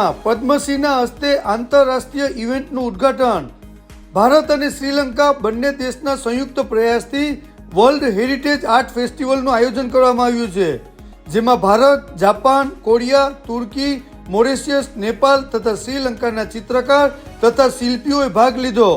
શ્રીલંકામાં પદ્મશ્રીના હસ્તે આંતરરાષ્ટ્રીય ઇવેન્ટનું ઉદ્ઘાટન। ભારત અને શ્રીલંકા બંને દેશના સંયુક્ત પ્રયાસથી વર્લ્ડ હેરિટેજ આર્ટ ફેસ્ટિવલનું આયોજન કરવામાં આવ્યું છે, જેમાં ભારત, જાપાન, કોરિયા, તુર્કી, મોરેશિયસ, નેપાળ તથા શ્રીલંકાના ચિત્રકાર તથા શિલ્પીઓએ ભાગ લીધો।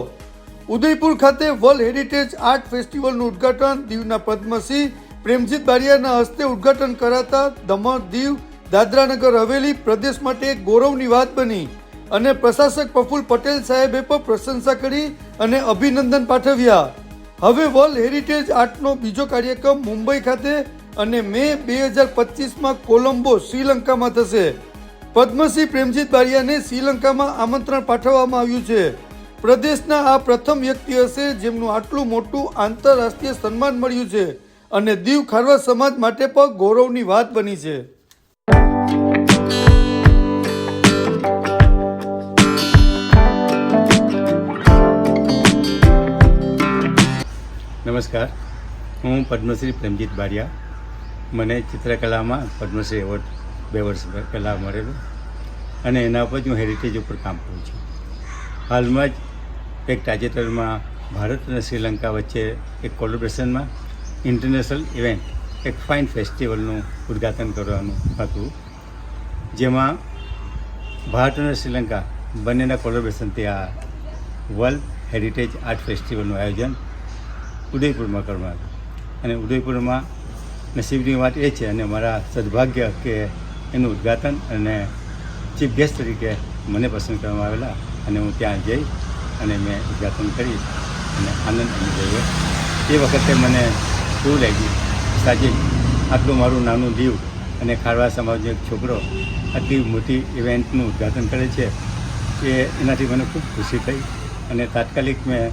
ઉદયપુર ખાતે વર્લ્ડ હેરિટેજ આર્ટ ફેસ્ટિવલનું ઉદ્ઘાટન દીવના પદ્મશ્રી પ્રેમજીત બારિયાના હસ્તે ઉદ્ઘાટન કરાતા દમણ, દીવ, દાદરાનગર હવેલી પ્રદેશ માટે એક ગૌરવની વાત બની અને પ્રશાસક પ્રફુલ્લ પટેલ સાહેબે પણ પ્રશંસા કરી અને અભિનંદન પાઠવ્યા। હવે વર્લ્ડ હેરિટેજ આર્ટનો બીજો કાર્યક્રમ મુંબઈ ખાતે અને મે 2025માં કોલંબો, શ્રીલંકામાં થશે। પદ્મશ્રી પ્રેમજીત બારિયાને શ્રીલંકામાં આમંત્રણ પાઠવવામાં આવ્યું છે। પ્રદેશના આ પ્રથમ વ્યક્તિ હશે જેમનું આટલું મોટું આંતરરાષ્ટ્રીય સન્માન મળ્યું છે અને દીવ ખારવા સમાજ માટે પણ ગૌરવની વાત બની છે। નમસ્કાર, હું પદ્મશ્રી પ્રેમજીત બારિયા। મને ચિત્રકલામાં પદ્મશ્રી એવોર્ડ 2 વર્ષ પહેલાં મળેલો અને એના ઉપર જ હું હેરિટેજ ઉપર કામ કરું છું। હાલમાં જ એક તાજેતરમાં ભારત અને શ્રીલંકા વચ્ચે એક કોલેબોરેશનમાં ઇન્ટરનેશનલ ઇવેન્ટ, એક ફાઇન ફેસ્ટિવલનું ઉદ્ઘાટન કરવાનું હતું, જેમાં ભારત અને શ્રીલંકા બંનેના કોલેબોરેશનથી આ વર્લ્ડ હેરિટેજ આર્ટ ફેસ્ટિવલનું આયોજન ઉદયપુરમાં કરવામાં આવ્યું। અને ઉદયપુરમાં નસીબની વાત એ છે અને મારા સદભાગ્ય કે એનું ઉદ્ઘાટન અને ચીફ ગેસ્ટ તરીકે મને પસંદ કરવામાં આવેલા અને હું ત્યાં જઈ અને મેં ઉદ્ઘાટન કરી અને આનંદ અનુભવ્યો। એ વખતે મને એવું લાગ્યું સાજી આટલું મારું નાનું દીવ અને ખારવા સમાજનો એક છોકરો આટલી મોટી ઇવેન્ટનું ઉદ્ઘાટન કરે છે, એનાથી મને ખૂબ ખુશી થઈ અને તાત્કાલિક મેં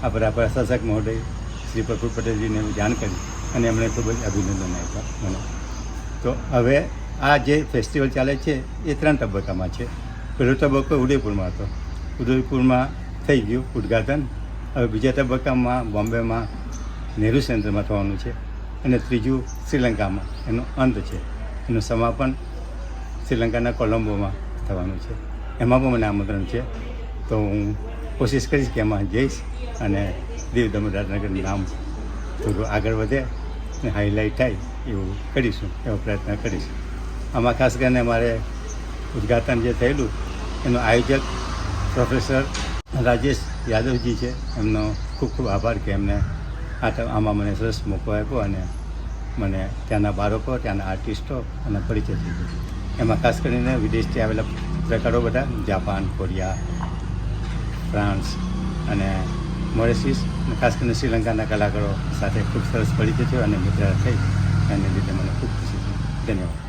આપણા પ્રશાસક મહોદય શ્રી પ્રફુલ્લ પટેલજીને જાણ કરી અને એમણે ખૂબ જ અભિનંદન આપ્યા મને। તો હવે આ જે ફેસ્ટિવલ ચાલે છે એ 3 તબક્કામાં છે। પહેલો તબક્કો ઉદયપુરમાં હતો, ઉદયપુરમાં થઈ ગયું ઉદ્ઘાટન। હવે બીજા તબક્કામાં બોમ્બેમાં નહેરુ સેન્ટરમાં થવાનું છે અને ત્રીજું શ્રીલંકામાં એનો અંત છે, એનું સમાપન શ્રીલંકાના કોલંબોમાં થવાનું છે। એમાં પણ મને આમંત્રણ છે, તો હું કોશિશ કરીશ કે એમાં જઈશ અને દીવ દમણ દાદરાનગરનું નામ થોડું આગળ વધે અને હાઇલાઇટ થાય એવું કરીશું, એવો પ્રયત્ન કરીશ। આમાં ખાસ કરીને મારે ઉદ્ઘાટન જે થયેલું એનું આયોજક પ્રોફેસર રાજેશ યાદવજી છે, એમનો ખૂબ ખૂબ આભાર કે એમને આમાં મને સરસ મોકો આપ્યો અને મને ત્યાંના બાળકો, ત્યાંના આર્ટિસ્ટો અને પરિચય થઈ ગયો। એમાં ખાસ કરીને વિદેશથી આવેલા ચિત્રકારો બધા જાપાન, કોરિયા, ફ્રાન્સ અને મોરેશિયસ અને ખાસ કરીને શ્રીલંકાના કલાકારો સાથે ખૂબ સરસ પરિચય થયો અને મિત્ર થઈ, એને લીધે મને ખૂબ ખુશી થઈ। ધન્યવાદ।